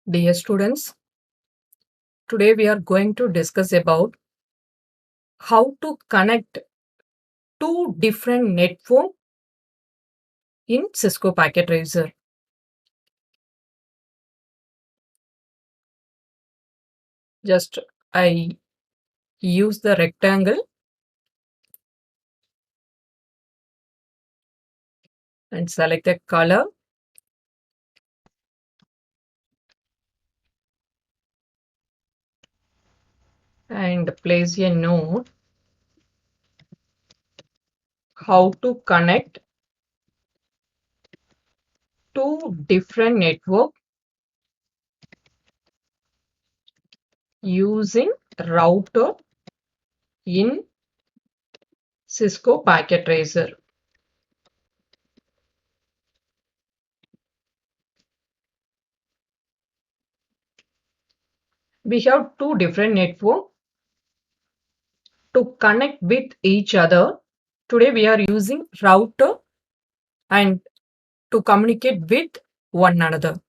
Dear students, today we are going to discuss about how to connect two different networks in Cisco Packet Tracer. Just I use the rectangle and select a color and place a note how to connect two different networks using router in Cisco Packet Tracer. We have two different networks to connect with each other. Today we are using router and to communicate with one another.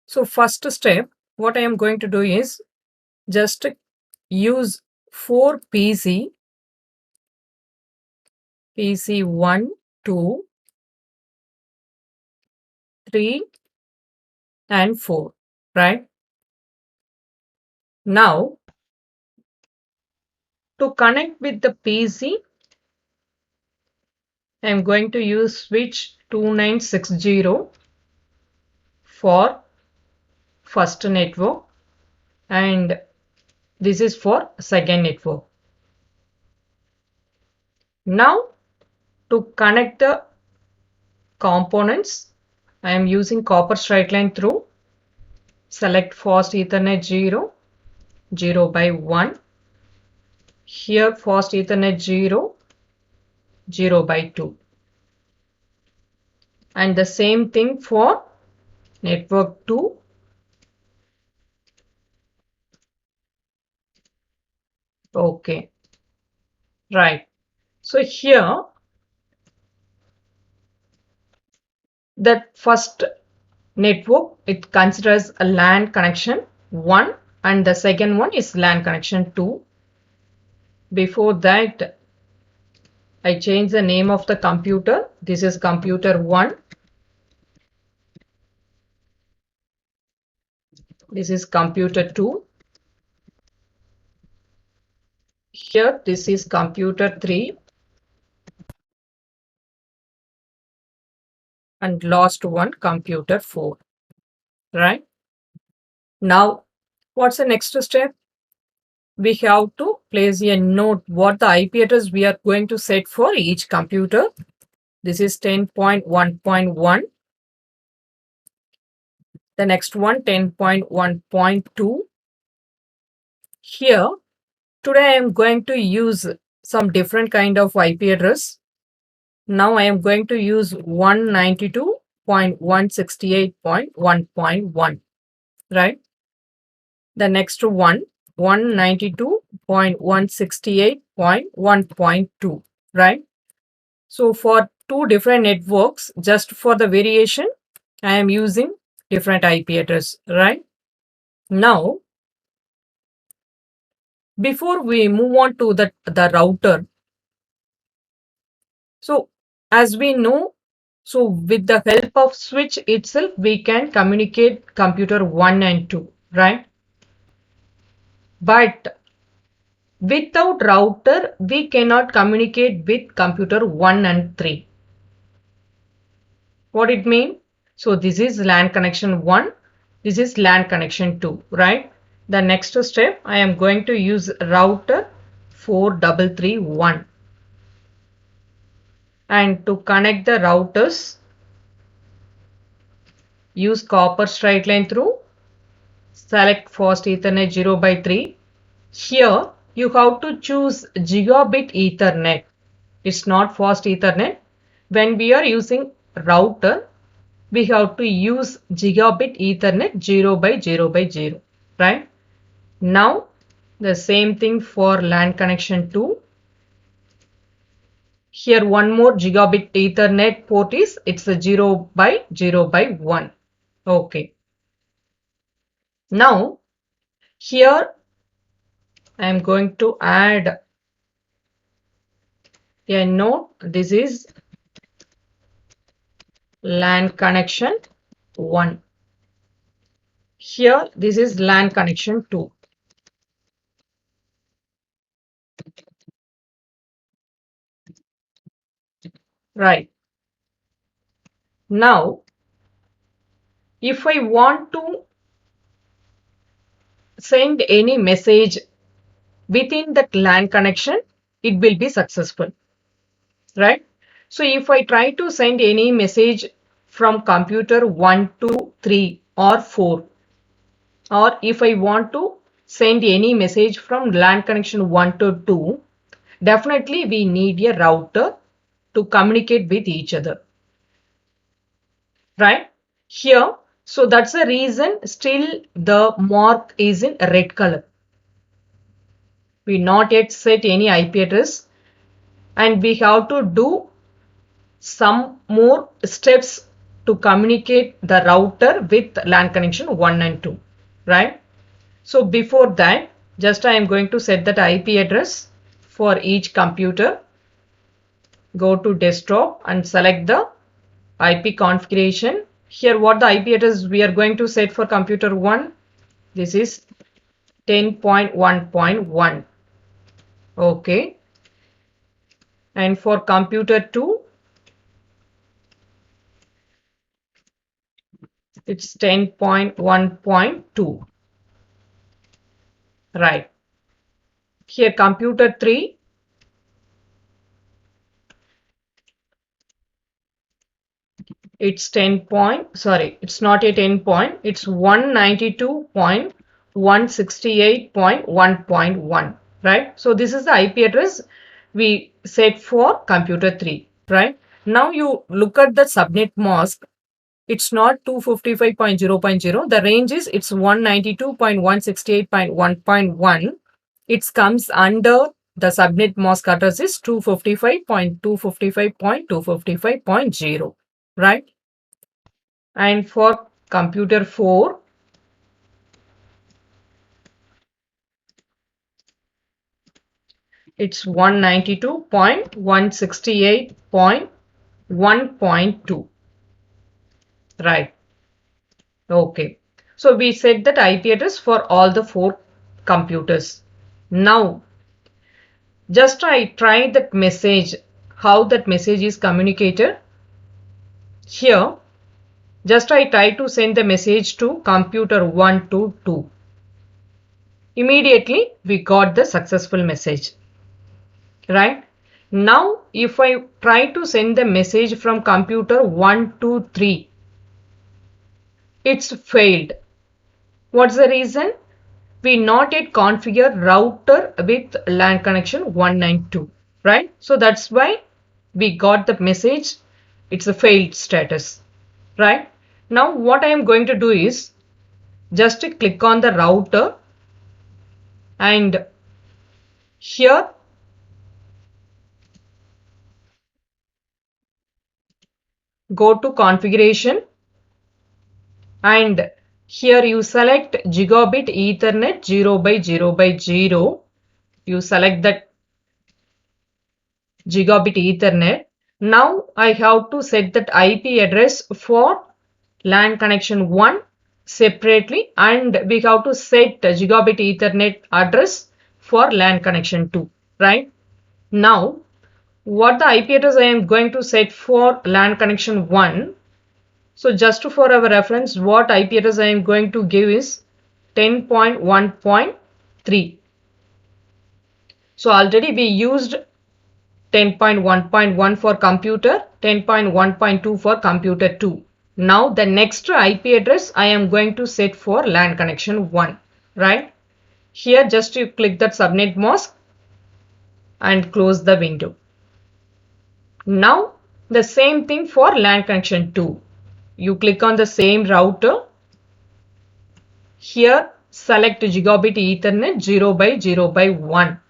So first step, what I am going to do is just use 4 PC 1, 2, 3 and 4, right? Now to connect with the PC, I am going to use switch 2960 for first network and this is for second network. Now to connect the components, I am using copper straight line through. Select fast Ethernet 0, 0 by 1. Here fast Ethernet 0, 0 by 2. And the same thing for network 2. Okay, right. So here that first network, it considers a LAN connection 1 and the second one is LAN connection 2. Before that, I change the name of the computer. This is computer 1. This is computer 2. Here, this is computer 3. And last one, computer 4. Right? Now, what's the next step? We have to place a note what the IP address we are going to set for each computer. This is 10.1.1. The next one 10.1.2. Here, today I am going to use some different kind of IP address. Now I am going to use 192.168.1.1, right? The next one 192.168.1.2, right? So for two different networks, just for the variation, I am using different IP address, right? Now, before we move on to the router, so as we know, so with the help of switch itself, we can communicate computer 1 and 2, right? But without router, we cannot communicate with computer 1 and 3. What it mean? So this is LAN connection 1, this is LAN connection 2, right? The next step, I am going to use router 4331. And to connect the routers, use copper straight line through. Select fast Ethernet 0 by 3. Here you have to choose gigabit Ethernet. It's not fast Ethernet. When we are using router, we have to use gigabit Ethernet 0 by 0 by 0, right? Now the same thing for LAN connection 2. Here one more gigabit Ethernet port is, it's a 0 by 0 by 1. Okay. Now, here I am going to add a note. This is LAN connection 1. Here, this is LAN connection 2. Right. Now, if I want to send any message within that LAN connection, it will be successful. Right? So if I try to send any message from computer 1 to 3 or 4, or if I want to send any message from LAN connection 1 to 2, definitely we need a router to communicate with each other. Right? Here, so that's the reason still the mark is in red color. We not yet set any IP address, and we have to do some more steps to communicate the router with LAN connection 1 and 2, right? So before that, just I am going to set that IP address for each computer. Go to desktop and select the IP configuration. Here what the IP address we are going to set for computer 1, this is 10.1.1. Okay. And for computer 2, it's 10.1.2. Right. Here computer 3, it's 10 point, sorry, it's not a 10 point, it's 192.168.1.1, right? So this is the IP address we set for computer 3, right? Now you look at the subnet mask. It's not 255.0.0. The range is it's 192.168.1.1. It comes under the subnet mask address is 255.255.255.0, right? And for computer 4, it's 192.168.1.2, right? Okay. So we set that IP address for all the 4 computers. Now, just I try that message, how that message is communicated. Here, just I try to send the message to computer 1 to 2. Immediately, we got the successful message. Right? Now, if I try to send the message from computer 1 to 3, it's failed. What's the reason? We not yet configure router with LAN connection 1 and 2, right? So that's why we got the message, it's a failed status, right? Now what I am going to do is just click on the router, and here go to configuration, and here you select gigabit Ethernet 0 by 0 by 0. You select that gigabit Ethernet. Now I have to set that IP address for LAN connection 1 separately, and we have to set gigabit Ethernet address for LAN connection 2, right? Now, what the IP address I am going to set for LAN connection 1. So just for our reference, what IP address I am going to give is 10.1.3. So already we used 10.1.1 for computer, 10.1.2 for computer 2. Now the next IP address I am going to set for LAN connection 1, right? Here just you click that subnet mask and close the window. Now the same thing for LAN connection 2. You click on the same router. Here select gigabit Ethernet 0 by 0 by 1.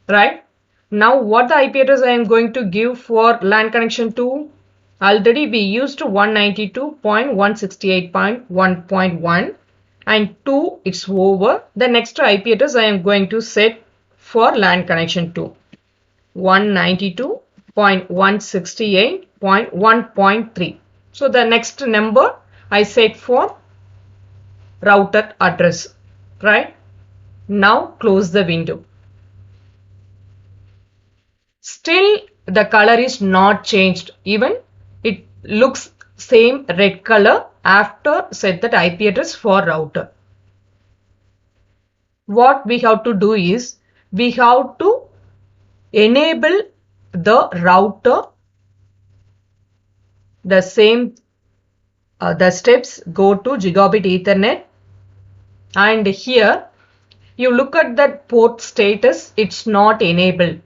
Right? Now what the IP address I am going to give for LAN connection 2? Already we used 192.168.1.1. and 2 it's over. The next IP address I am going to set for LAN connection 2. 192.168.1.3. So the next number I set for router address, right? Now close the window. Still the color is not changed. Even it looks same red color after set that IP address for router. What we have to do is we have to enable the router. The same the steps, go to gigabit Ethernet, and here you look at that port status, it's not enabled.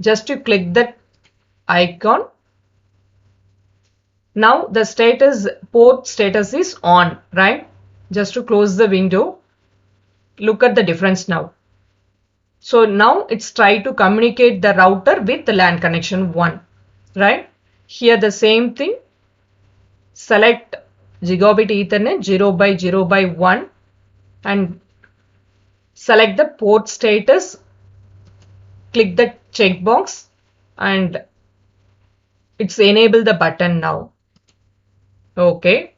Just you click that icon. Now the port status is on, right? Just to close the window, look at the difference now. So now it's try to communicate the router with the LAN connection 1, right? Here the same thing. Select gigabit Ethernet 0 by 1 and select the port status. Click the checkbox and it's enable the button now. Okay.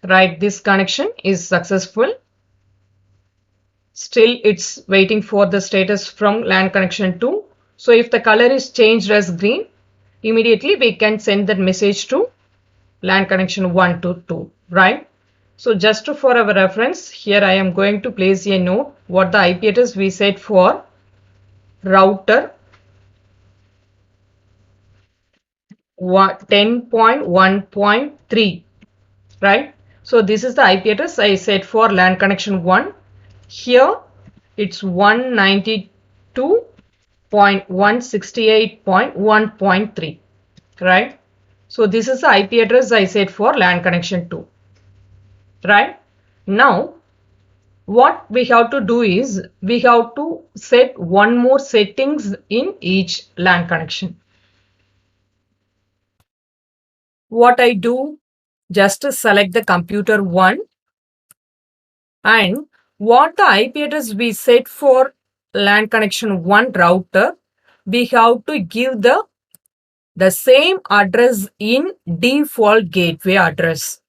Right, this connection is successful. Still it's waiting for the status from LAN connection 2. So if the color is changed as green, immediately we can send that message to LAN connection 1 to 2, right? So just for our reference, here I am going to place a note what the IP address we set for router 10.1.3, right? So this is the IP address I set for LAN connection 1. Here it's 192.168.1.3, right? So this is the IP address I set for LAN connection 2, right? Now what we have to do is we have to set one more settings in each LAN connection. What I do, just select the computer 1 and what the IP address we set for LAN connection 1 router, we have to give the same address in default gateway address.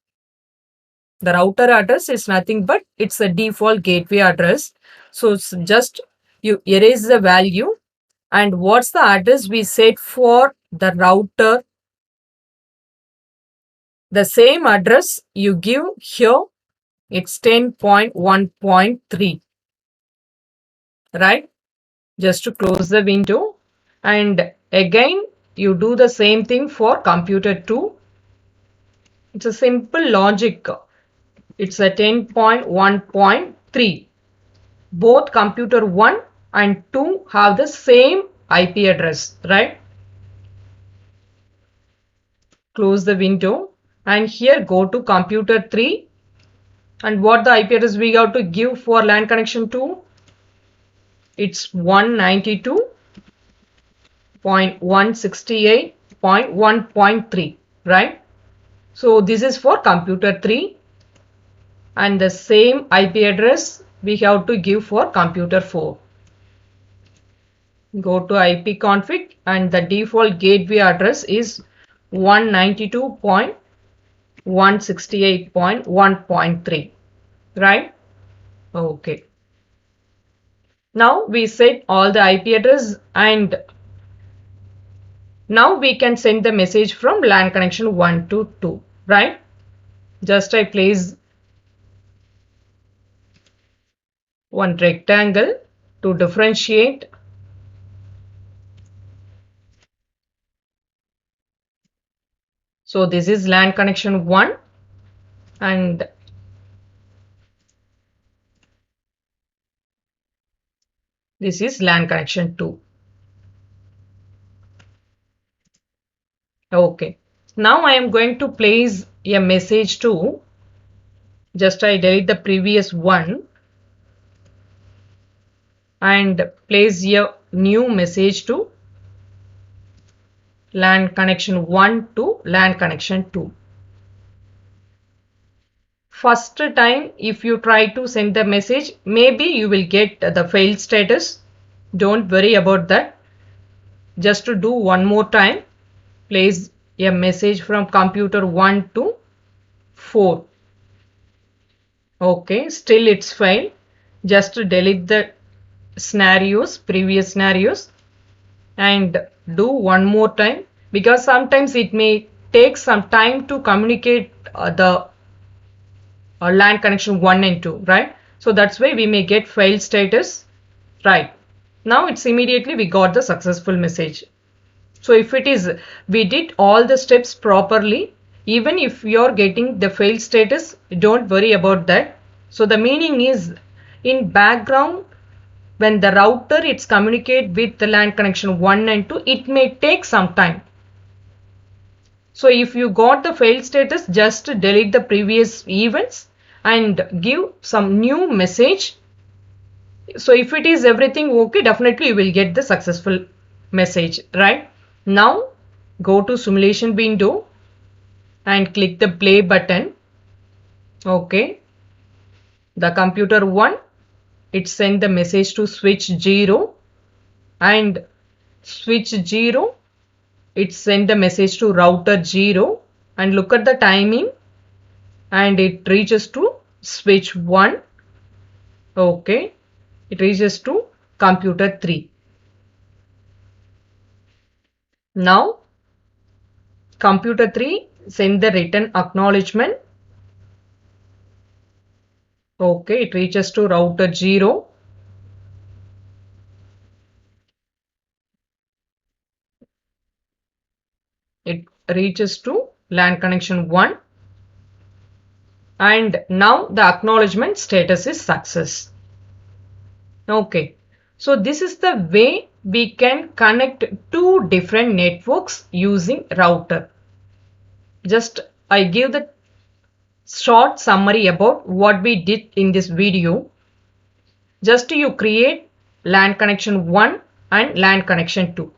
The router address is nothing but it's a default gateway address. So it's just you erase the value and what's the address we set for the router. The same address you give here, it's 10.1.3, right? Just to close the window and again you do the same thing for computer 2. It's a simple logic. It's a 10.1.3. Both computer 1 and 2 have the same IP address, right? Close the window and here go to computer 3 and what the IP address we have to give for LAN connection 2? It's 192.168.1.3, right? So this is for computer 3 and the same IP address we have to give for computer 4. Go to IP config and the default gateway address is 192.168.1.3, right? Okay. Now we set all the IP address and now we can send the message from LAN connection 1 to 2, right? Just I place one rectangle to differentiate. So this is LAN connection 1 and this is LAN connection 2. Okay. Now I am going to place a message to, just I delete the previous one and place a new message to LAN connection 1 to LAN connection 2. first time if you try to send the message, maybe you will get the failed status. Don't worry about that. Just to do one more time, place a message from computer 1 to 4. Okay, still it's failed. Just delete the previous scenarios, and do one more time, because sometimes it may take some time to communicate the LAN connection 1 and 2, right? So that's why we may get failed status. Right. Now it's immediately we got the successful message. So if it is, we did all the steps properly, even if you're getting the failed status, don't worry about that. So the meaning is, in background, when the router it's communicate with the LAN connection 1 and 2, it may take some time. So if you got the failed status, just delete the previous events and give some new message. So if it is everything okay, definitely you will get the successful message, right? Now go to simulation window and click the play button. Okay. The computer 1, it sent the message to switch 0, and switch 0, it sent the message to router 0, and look at the timing, and it reaches to switch 1. Okay. It reaches to computer 3. Now computer 3 send the written acknowledgement. Okay, it reaches to router 0. It reaches to LAN connection 1. And now the acknowledgement status is success. Okay. So this is the way we can connect two different networks using router. Just I give the short summary about what we did in this video. Just you create LAN connection 1 and LAN connection 2.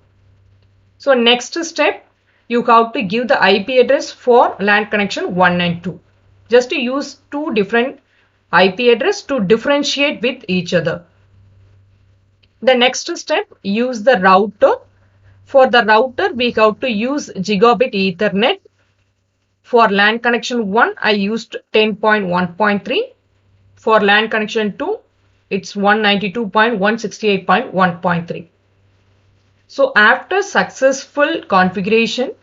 So next step, you have to give the IP address for LAN connection 1 and 2. Just to use two different IP address to differentiate with each other. The next step, use the router. For the router, we have to use gigabit Ethernet. For LAN connection 1, I used 10.1.3. For LAN connection 2, it's 192.168.1.3. So after successful configuration,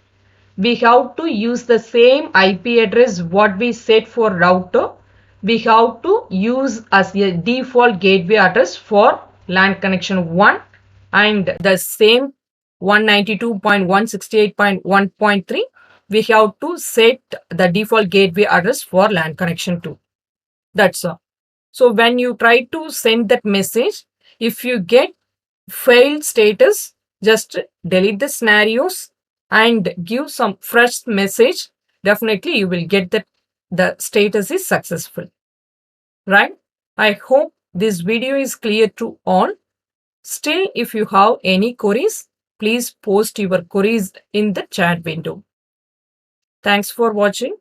we have to use the same IP address what we set for router. We have to use as a default gateway address for LAN connection 1, and the same 192.168.1.3 we have to set the default gateway address for LAN connection 2. That's all. So when you try to send that message, if you get failed status, just delete the scenarios and give some fresh message. Definitely you will get that the status is successful, right? I hope this video is clear to all. Still, if you have any queries, please post your queries in the chat window. Thanks for watching.